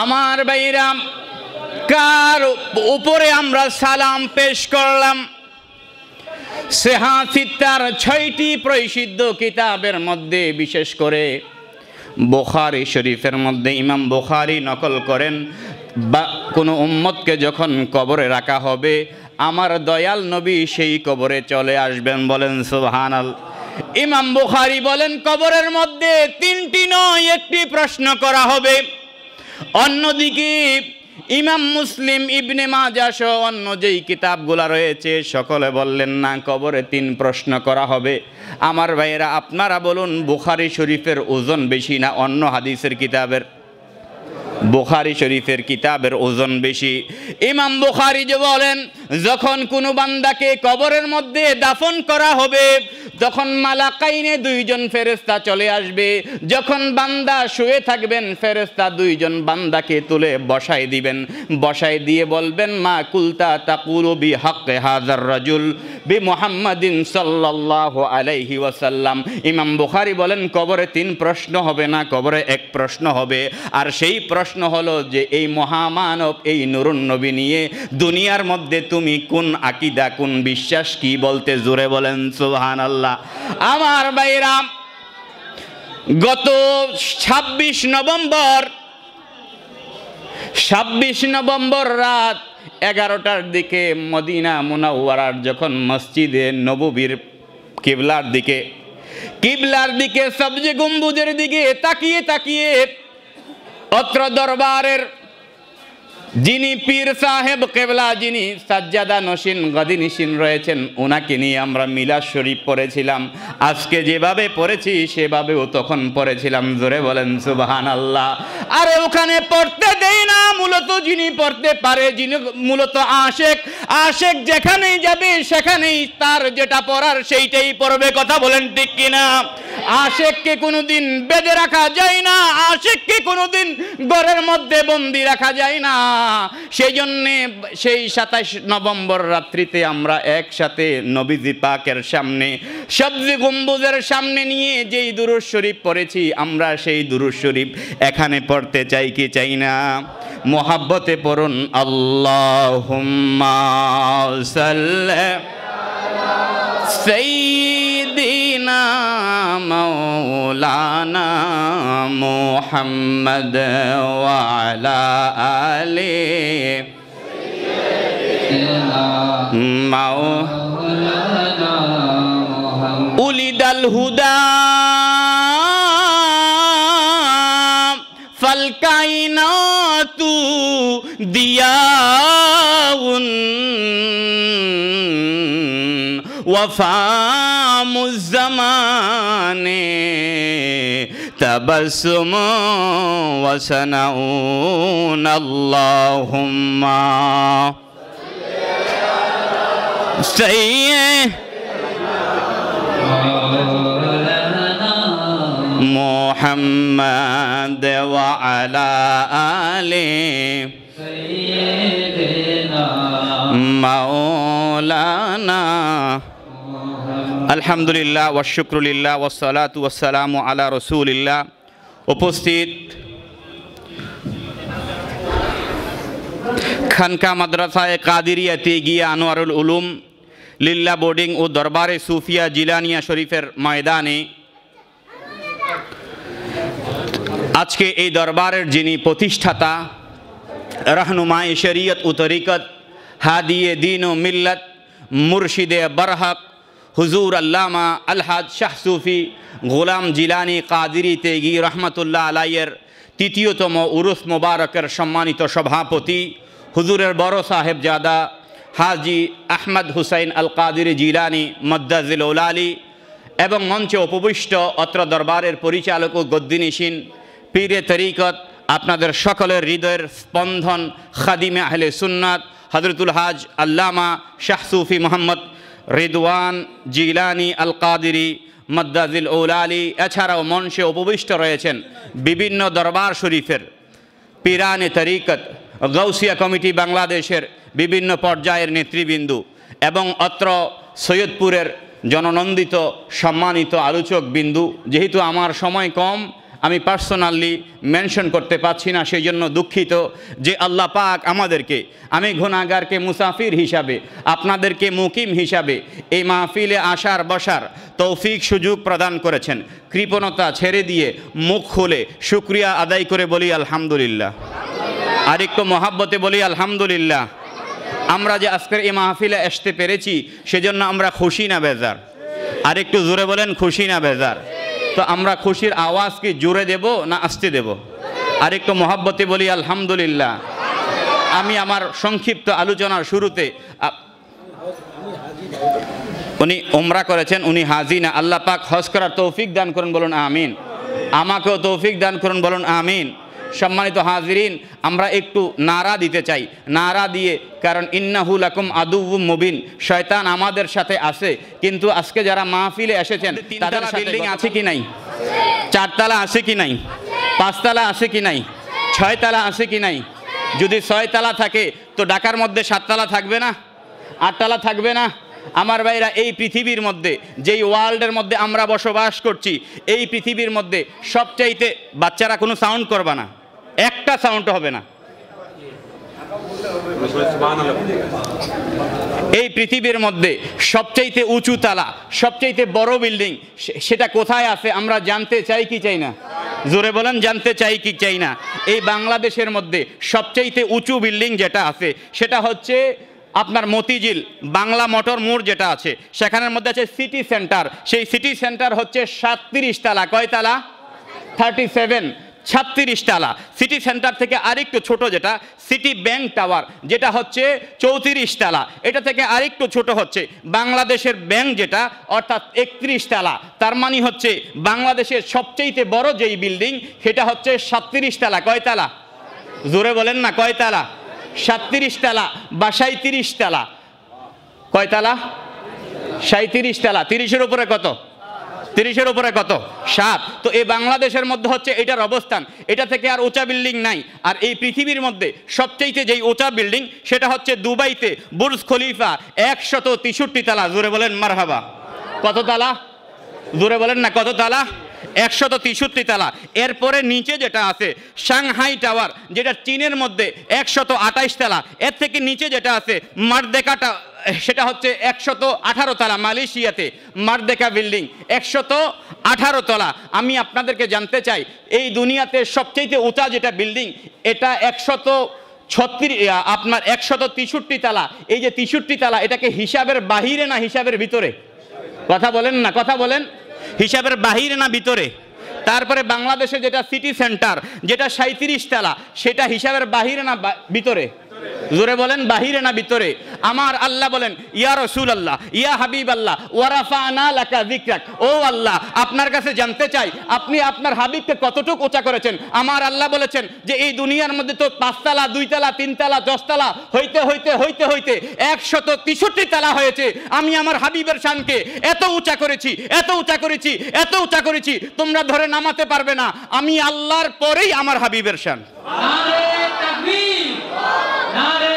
আমার ভাইরা, কার উপরে আমরা সালাম পেশ করলাম? সিহাহ-ই-সিত্তার 6টি প্রসিদ্ধ কিতাবের মধ্যে বিশেষ করে বুখারী শরীফের মধ্যে ইমাম বুখারী নকল করেন, বা কোনো উম্মতকে যখন কবরে রাখা হবে আমার দয়াল নবী সেই কবরে চলে আসবেন। বলেন সুবহানাল্লাহ। ইমাম বুখারী বলেন কবরের মধ্যে 3টি নয় 1টি প্রশ্ন করা হবে। অন্যদিকে ইমাম মুসলিম, ইবনে মাজাহ সহ অন্য যেই কিতাবগুলা রয়েছে সকলে বললেন না, কবরে 3 প্রশ্ন করা হবে। আমার ভাইয়েরা, আপনারা বলুন বুখারী শরীফের ওজন বেশি না অন্য হাদিসের কিতাবের? বুখারী শরীফের কিতাবের ওজন বেশি। ইমাম বুখারী যে বলেন যখন কোনো বান্দাকে কবরের মধ্যে দাফন করা হবে তখন মালাকাইনে 2 জন ফেরেশতা চলে আসবে। যখন বান্দা শুয়ে থাকবেন ফেরেশতা 2 জন বান্দাকে তুলে বসায় দিবেন, বসায় দিয়ে বলবেন মা কুলতা তাকুলু বিহাক্কি হাযার রাজুল বি মুহাম্মাদিন সাল্লাল্লাহু আলাইহি ওয়াসাল্লাম। ইমাম বুখারী বলেন কবরে 3 প্রশ্ন হবে না, কবরে 1 প্রশ্ন হবে। আর সেই প্রশ্ন হলো যে এই মহামানব এই নুরুন নবী নিয়ে দুনিয়ার মধ্যে তুমি কোন আকীদা কোন বিশ্বাস কি বলতে? জোরে বলেন সুবহানাল্লাহ। আমার ভাইরা, গত 26 নভেম্বর রাত 11টার দিকে মদিনা মুনাওয়ারার যখন মসজিদে নববীর কিবলার দিকে সবজে গম্বুজের দিকে তাকিয়ে তাকিয়ে অত্র দরবারের যিনি পীর সাহেব কেবলা, যিনি সাজ্জাদা নশীন গদি নিশীন রয়েছেন, ওনাকে নিয়ে আমরা মিলাদ শরীফ পড়েছিলাম। আজকে যেভাবে পড়েছি সেভাবেও তখন পড়েছিলাম। জোরে বলেন সুবহানাল্লাহ। আরে ওখানে পড়তে দেই না, মূলত যিনি পড়তে পারে, যিনি মূলত আশেক যেখানেই যাবে সেখানেই তার যেটা পড়ার সেইটাই পড়বে। কথা বলেন ঠিক কিনা? আশেককে কোনোদিন বেঁধে রাখা যায় না, আশেককে কোনোদিন ঘরের মধ্যে বন্দি রাখা যায় না। সেই জন্যে সেই 27 নভেম্বর রাত্রিতে আমরা একসাথে নবীজি পাকের সামনে সবজি গম্বুজের সামনে নিয়ে যেই দুরূদ শরীফ পড়েছি, আমরা সেই দুরূদ শরীফ এখানে পড়তে চাই কি চাই না? মোহাব্বতে পড়ুন আল্লাহুম্মা সাল্লি সাইয়্যিদিনা মাওলানা মুহাম্মদ ওয়া আলা আলি মাওলানা মুহাম্মদ উলিদাল হুদা ফাল কায়নাতু দিয়াউন ওয়াফামুজ জামানে তাবাসসুম ওয়া সানাউন আল্লাহুম্মা সাইয়্যিদিনা মুহাম্মদ ওয়া আলা আলি সাইয়্যিদিনা মাওলানা। আলহামদুলিল্লাহ ওয়া শুকরুলিল্লাহ ওয়া সালাতু ওয়া সালামু আলা রাসূলিল্লাহ। উপস্থিত খানকা মাদ্রাসায়ে কাদিরিয়া তেগিয়া আনোয়ারুল উলুম লিল্লাহ বোর্ডিং ও দরবারে সুফিয়া জিলানিয়া শরীফের ময়দানে আজকে এই দরবারের যিনি প্রতিষ্ঠাতা, रहनुमाए शरीयत व तरीक़त, हादिए दीन व मिल्लत, मुर्शिद बरहक हुजूर अल्लामा अलहाज शाह सूफ़ी गुलाम जिलानी कादिरी तेगी रहमतुल्लाह आलाइयर तृतीयतम उरुस मुबारकर सम्मानित सभापति हुजूरेर बड़ साहेबजादा हाजी आहमद हुसैन अल कादिरी जिलानी मद्दाजिल औलाली एवं मंचे उपविष्ट अत्र दरबारेर परिचालक व गद्दिनिशीन पीरे तरीक़त आपनादेर सकलेर हृदयेर स्पंदन खादिमे आहले सुन्नात हजरतुल हाज अल्लामा शाह सूफ़ी मोहम्मद रिदवान जिलानी अल कादिरी मद्दाजिल औलाली एछाड़ाओ मंचे उपविष्ट रयेछेन विभिन्न दरबार शरीफेर पीराने तरीक़त गौसिया कमिटी बांग्लादेशेर विभिन्न पर्यायेर नेतृबृंद एवं अत्र सैयदपुरेर जननंदित सम्मानित आलोचक बिंदु। जेहेतु आमार समय कम আমি পার্সোনালি মেনশন করতে পারছি না, সেই জন্য দুঃখিত যে আল্লাহ পাক আমাদেরকে, আমি গুনাহগারকে মুসাফির হিসাবে, আপনাদেরকে মুকিম হিসাবে এই মাহফিলে আসার বসার তৌফিক সুযোগ প্রদান করেছেন। কৃপণতা ছেড়ে দিয়ে মুখ খুলে শুকরিয়া আদায় করে বলি আলহামদুলিল্লাহ। আর একটু মহাব্বতে বলি আলহামদুলিল্লাহ। আমরা যে আজকের এই মাহফিলে আসতে পেরেছি সেজন্য আমরা খুশি না বেজার? আর একটু জোরে বলেন, খুশি না বেজার? তো আমরা খুশির আওয়াজ কি জোরে দেব না আসতে দেব? আর একটু মহাব্বতে বলি আলহামদুলিল্লাহ। আমি আমার সংক্ষিপ্ত আলোচনার শুরুতে, উনি উমরা করেছেন, উনি হাজি না, আল্লাহ পাক হজ করার তৌফিক দান করুন, বলুন আমিন। আমাকেও তৌফিক দান করুন, বলুন আমিন। সম্মানিত হাজিরিন, আমরা একটু নারা দিতে চাই, নারা দিয়ে, কারণ ইন্নাহু লাকুম আদুউম মুবিন, শয়তান আমাদের সাথে আছে। কিন্তু আজকে যারা মাহফিলে এসেছেন তাদের বিল্ডিং আছে কি নাই? 4 তলা আছে কি নাই? 5 তলা আছে কি নাই? 6 তলা আছে কি নাই? যদি 6 তলা থাকে তো ঢাকার মধ্যে 7 তলা থাকবে না? 8 তলা থাকবে না? আমার ভাইরা, এই পৃথিবীর মধ্যে, যেই ওয়ার্ল্ডের মধ্যে আমরা বসবাস করছি, এই পৃথিবীর মধ্যে সবচাইতে, বাচ্চারা কোনো সাউন্ড করবে না, একটা সাউন্ড হবে না। এই পৃথিবীর মধ্যে সবচাইতে উঁচু তালা, সবচাইতে বড় বিল্ডিং, সেটা কোথায় আছে আমরা জানতে চাই কি চাই না? জোরে বলেন, জানতে চাই কি চাই না? এই বাংলাদেশের মধ্যে সবচাইতে উঁচু বিল্ডিং যেটা আছে সেটা হচ্ছে আপনার মতিঝিল বাংলা মোটর মোড় যেটা আছে, সেখানের মধ্যে আছে সিটি সেন্টার। সেই সিটি সেন্টার হচ্ছে 37 তলা। কয় তলা? 37, 36 তলা। সিটি সেন্টার থেকে আরেকটু ছোট যেটা সিটি ব্যাংক টাওয়ার, যেটা হচ্ছে 34 তলা। এটা থেকে আরেকটু ছোট হচ্ছে বাংলাদেশের ব্যাংক যেটা, অর্থাৎ 31 তলা। তার মানে হচ্ছে বাংলাদেশের সবচেয়ে বড় যেই বিল্ডিং সেটা হচ্ছে 37 তলা। কয় তলা? জোরে বলেন না, কয় তলা? 37 তলা বা 37 তলা। কয় তলা? 37 তলা। 30-এর উপরে কত? 30-এর উপরে কত? 7। তো এই বাংলাদেশের মধ্যে হচ্ছে এটার অবস্থান। এটা থেকে আর উঁচা বিল্ডিং নাই। আর এই পৃথিবীর মধ্যে সবচাইতে যেই উঁচা বিল্ডিং সেটা হচ্ছে দুবাইতে বুর্জ খলিফা, 163 তলা। জোরে বলেন মারহাবা। কত তলা? জোরে বলেন না, কত তলা? 163 তলা। এরপরে নিচে যেটা আছে সাংহাই টাওয়ার, যেটা চীনের মধ্যে 128 তলা। এর থেকে নিচে যেটা আছে মারদেকাটা, সেটা হচ্ছে 118 তলা। মালয়েশিয়াতে মারদেকা বিল্ডিং 118 তলা। আমি আপনাদেরকে জানতে চাই, এই দুনিয়াতে সবচেয়ে উঁচা যেটা বিল্ডিং এটা 163 তলা। এই যে 63 তলা, এটাকে হিসাবের বাহিরে না হিসাবের ভিতরে? কথা বলেন না, কথা বলেন। হিসাবের বাহিরে না ভিতরে? তারপরে বাংলাদেশে যেটা সিটি সেন্টার, যেটা 37 তলা, সেটা হিসাবের বাহিরে না ভিতরে? জোরে বলেন, বাহিরে না ভিতরে? আমার আল্লাহ বলেন, ইয়া রাসূলুল্লাহ, ইয়া হাবিবাল্লাহ, ওয়া রাফা'না লাকা যিকরাক। ও আল্লাহ, আপনার কাছে জানতে চাই আপনি আপনার হাবিবকে কতটুকু উঁচা করেছেন। আমার আল্লাহ বলেছেন যে এই দুনিয়ার মধ্যে তো 5 তলা, 2 তলা, 3 তলা, 10 তলা হইতে হইতে হইতে হইতে 163 তলা হয়েছে। আমি আমার হাবিবের শানকে এত উঁচা করেছি, এত উঁচা করেছি, এত উঁচা করেছি, তোমরা ধরে নামাতে পারবে না। আমি আল্লাহর পরেই আমার হাবিবের শান। নারে তাকবীর, নারে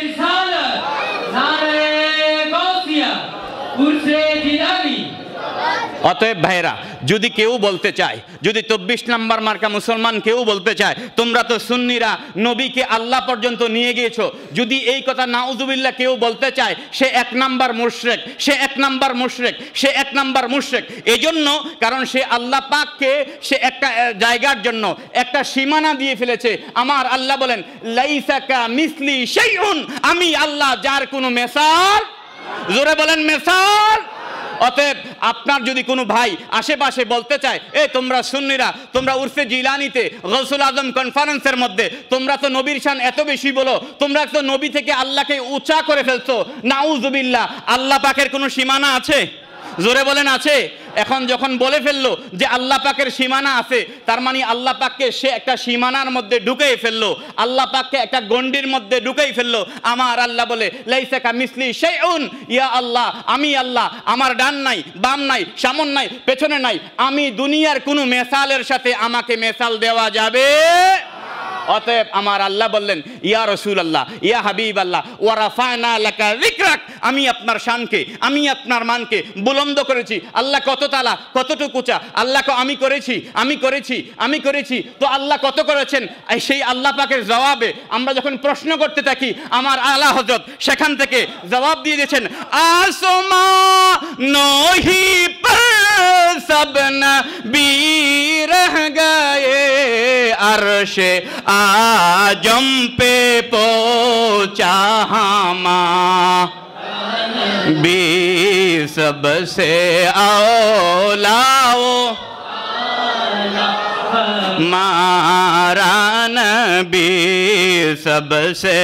রিসালাত, নারে গাউসিয়া, উরসে জিলানী। অতএব ভাইরা, যদি কেউ বলতে চায়, যদি 24 নম্বর মার্কা মুসলমান কেউ বলতে চায় তোমরা তো সুন্নিরা নবীকে আল্লাহ পর্যন্ত নিয়ে গিয়েছো, যদি এই কথা নাউজুবিল্লাহ কেউ বলতে চায়, সে 1 নম্বর মুশরিক, সে 1 নম্বর মুশরিক, সে 1 নম্বর মুশরিক। এজন্য কারণ সে আল্লাহ পাককে সে একটা জায়গার জন্য একটা সীমানা দিয়ে ফেলেছে। আমার আল্লাহ বলেন, লাইসা কা মিসলি শাইউন, আমি আল্লাহ যার কোনো মেসাল। জোরে বলেন মেসাল। অতএব আপনার যদি কোনো ভাই আশেপাশে বলতে চায়, তোমরা সুন্নিরা, তোমরা উরফে জিলানিতে গৌসুল আজম কনফারেন্সের মধ্যে তোমরা তো নবীর শান এত বেশি বলো, তোমরা তো নবী থেকে আল্লাহকে উঁচা করে ফেলছো, নাউজুবিল্লাহ। আল্লাহ পাকের কোনো সীমানা আছে? জোরে বলেন, আছে? এখন যখন বলে ফেললো যে আল্লাহ পাকের সীমানা আছে, তার মানে আল্লাহ পাককে সে একটা সীমানার মধ্যে ঢুকেই ফেললো, আল্লাহ পাককে একটা গণ্ডির মধ্যে ঢুকেই ফেললো। আমার আল্লাহ বলে, লাইসা কামিসলি শাইউন, ইয়া আল্লাহ, আমি আল্লাহ, আমার ডান নাই, বাম নাই, সামন নাই, পেছনে নাই, আমি দুনিয়ার কোনো মেসালের সাথে আমাকে মেসাল দেওয়া যাবে। অতএব আমার আল্লাহ বললেন, ইয়া রাসূলুল্লাহ, ইয়া হাবিবাল্লাহ, ওয়া রাফা'না লাকা যিকরাক, আমি আপনার শানকে, আমি আপনার মানকে বুলন্দ করেছি। আল্লাহ কত তালা, কতটুকু উঁচা, আল্লাহকে আমি করেছি, আমি করেছি, আমি করেছি। তো আল্লাহ কত করেছেন, সেই আল্লাহ পাকের জবাবে আমরা যখন প্রশ্ন করতে থাকি, আমার আলা হযরত সেখান থেকে জবাব দিয়ে দিয়েছেন, আসমানো হি পর সব নবী রহ গয়ে, अर्शे आजम पे पहुंचा हमा, भी सबसे औलाओ मारा नबी सबसे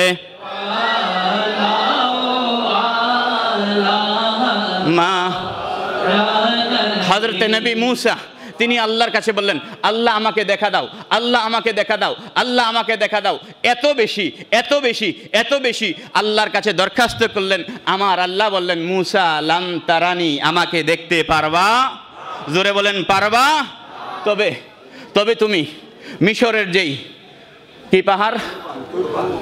हजरत नबी मूसा তিনি আল্লাহর কাছে বললেন, আল্লাহ আমাকে দেখা দাও, আল্লাহ আমাকে দেখা দাও, আল্লাহ আমাকে দেখা দাও। এত বেশি, এত বেশি, এত বেশি আল্লাহর কাছে দরখাস্ত করলেন। আমার আল্লাহ বললেন, মুসা লান তারানি, আমাকে দেখতে পারবা? জোরে বলেন, পারবা? তবে তবে তুমি মিশরের যেই কি পাহাড়,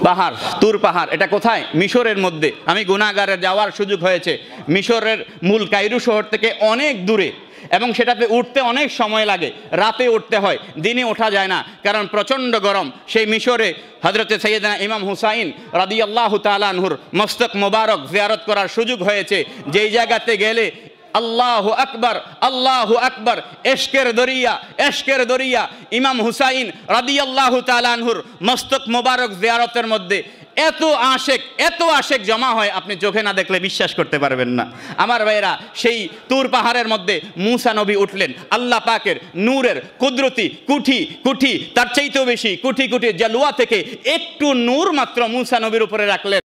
পাহাড় তুর পাহাড়, এটা কোথায়? মিশরের মধ্যে। আমি গুনাহগারে যাওয়ার সুযোগ হয়েছে। মিশরের মূল কায়রো শহর থেকে অনেক দূরে, এবং সেটাতে উঠতে অনেক সময় লাগে, রাতে উঠতে হয়, দিনে ওঠা যায় না, কারণ প্রচণ্ড গরম। সেই মিশরে হযরতে সাইয়েদনা ইমাম হুসাইন রাদিয়াল্লাহু তাআলা আনহুর মস্তক মোবারক জিয়ারত করার সুযোগ হয়েছে, যেই জায়গাতে গেলে আল্লাহু আকবার, আল্লাহু আকবার, এশকের দরিয়া, এশকের দরিয়া। ইমাম হুসাইন রাদিয়াল্লাহু তাআলা আনহুর মস্তক মোবারক জিয়ারতের মধ্যে এত আশেক জমা হয়, আপনি চোখে না দেখলে বিশ্বাস করতে পারবেন না। আমার ভাইরা, সেই তুর পাহাড়ের মধ্যে মুসা নবী উঠলেন। আল্লাহ পাকের নূরের কুদরতি কুঠি তার চাইতেও বেশি কুঠি জালুয়া থেকে একটু নূর মাত্র মুসা নবীর উপরে রাখলেন।